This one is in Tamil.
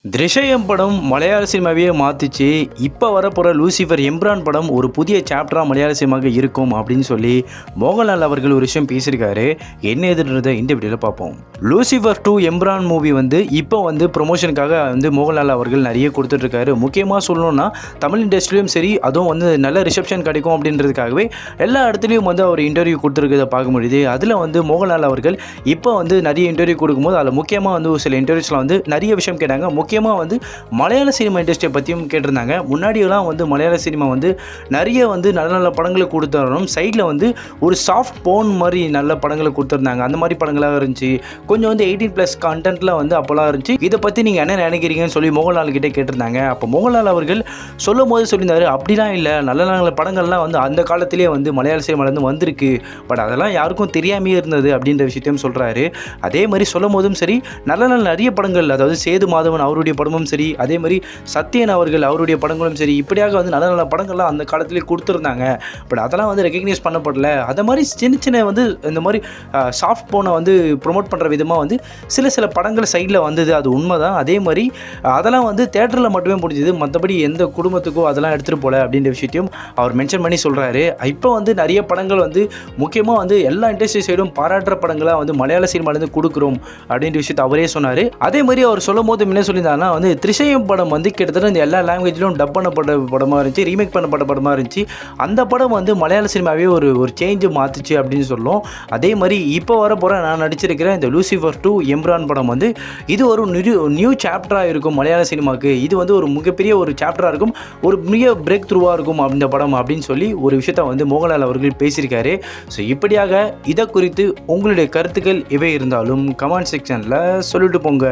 திரிஷயம் படம் மலையாள சினிமாவையே மாற்றிச்சு. இப்போ வரப்போகிற லூசிஃபர் எம்ரான் படம் ஒரு புதிய சாப்டராக மலையாள சினிமாவுக்கு இருக்கும் அப்படின்னு சொல்லி மோகன்லால் அவர்கள் ஒரு விஷயம் பேசியிருக்காரு. என்ன எதுன்றதை இந்த வீடியோவில் பார்ப்போம். லூசிஃபர் 2 எம்ரான் மூவி இப்போ ப்ரொமோஷனுக்காக மோகன்லால் அவர்கள் நிறைய கொடுத்துட்ருக்காரு. முக்கியமாக சொல்லணும்னா தமிழ் இண்டஸ்ட்ரியிலும் சரி, அதுவும் நல்ல ரிசப்ஷன் கிடைக்கும் அப்படின்றதுக்காகவே எல்லா இடத்துலையும் அவர் இன்டர்வியூ கொடுத்துருக்கிறத பார்க்க முடியுது. அதில் மோகன்லால் அவர்கள் இப்போ நிறைய இன்டர்வியூ கொடுக்கும்போது அதில் முக்கியமாக சில இன்டர்வியூஸில் நிறைய விஷயம் கேட்டாங்க. முக்கியமாக மலையாள சினிமா இண்டஸ்ட்ரியை பற்றியும் கேட்டிருந்தாங்க. முன்னாடியெல்லாம் மலையாள சினிமா நிறைய நல்ல நல்ல படங்களை கொடுத்தாலும் சைடில் ஒரு சாஃப்ட் போன் மாதிரி நல்ல படங்களை கொடுத்துருந்தாங்க. அந்த மாதிரி படங்களாக இருந்துச்சு. கொஞ்சம் 18+ கண்டென்ட்லாம் அப்போலாம் இருந்துச்சு. இதை பற்றி நீங்கள் என்ன நினைக்கிறீங்கன்னு சொல்லி மோகன்லால் கிட்டே கேட்டிருந்தாங்க. அப்போ மோகன்லால் அவர்கள் சொல்லும் போது சொல்லியிருந்தாரு, அப்படிலாம் இல்லை, நல்ல நல்ல படங்கள்லாம் அந்த காலத்திலே மலையாள சினிமாலேருந்து வந்திருக்கு. பட் அதெல்லாம் யாருக்கும் தெரியாமையே இருந்தது அப்படின்ற விஷயத்தையும் சொல்கிறாரு. அதே மாதிரி சொல்லும் போதும் சரி, நல்ல நல்ல நிறைய படங்கள், அதாவது சேது மாதவன் அவருடைய படமும் சரி, அதே மாதிரி சத்யன் அவர்கள் அவருடைய படங்களும் சரி, இப்படியாக நல்ல நல்ல படங்கள்லாம் அந்த காலத்திலே கொடுத்துருந்தாங்க. பட் அதெல்லாம் ரெகக்னைஸ் பண்ணப்படல. அதை மாதிரி சின்ன சின்ன இந்த மாதிரி சாஃப்ட் போனை ப்ரொமோட் பண்ணுற விதமாக சில படங்கள் சைடில் வந்தது. அது உண்மை தான். அதே மாதிரி அதெல்லாம் தேட்டரில் மட்டுமே முடிஞ்சது. மற்றபடி எந்த குடும்பத்துக்கோ அதெல்லாம் எடுத்துகிட்டு போகல அப்படின்ற விஷயத்தையும் அவர் மென்ஷன் பண்ணி சொல்கிறாரு. இப்போ நிறைய படங்கள் முக்கியமாக எல்லா இண்டஸ்ட்ரி சைடும் பாராட்டுற படங்களாக மலையாள சினிமாலேருந்து கொடுக்குறோம் அப்படின்ற விஷயத்தை அவரே சொன்னார். அதே மாதிரி அவர் சொல்லும் போது என்ன சொல்லியிருந்தாருன்னா, திரிஷயம் படம் கிட்டத்தட்ட எல்லா லாங்குவேஜிலும் டப் பண்ணப்பட்ட படமாக இருந்துச்சு, ரீமேக் பண்ணப்பட்ட படமாக இருந்துச்சு. அந்த படம் மலையாள சினிமாவே ஒரு சேஞ்சு மாற்றுச்சு அப்படின்னு சொல்லும். அதே மாதிரி இப்போ வரப்போகிற நான் நடிச்சிருக்கிற இந்த லூசிஃபர் 2 எம்ரான் படம் இது ஒரு நியூ சாப்டராக இருக்கும் மலையாள சினிமாவுக்கு. இது ஒரு மிகப்பெரிய ஒரு சாப்டராக இருக்கும், ஒரு மிக பிரேக் த்ரூவாக இருக்கும் இந்த படம் அப்படின்னு சொல்லி ஒரு விஷயத்தை மோகன்லால் அவர்கள் பேசியிருக்காரு. ஸோ இப்படியாக இதை குறித்து உங்களுடைய கருத்துக்கள் எவை இருந்தாலும் கமெண்ட் செக்ஷனில் சொல்லிட்டு போங்க.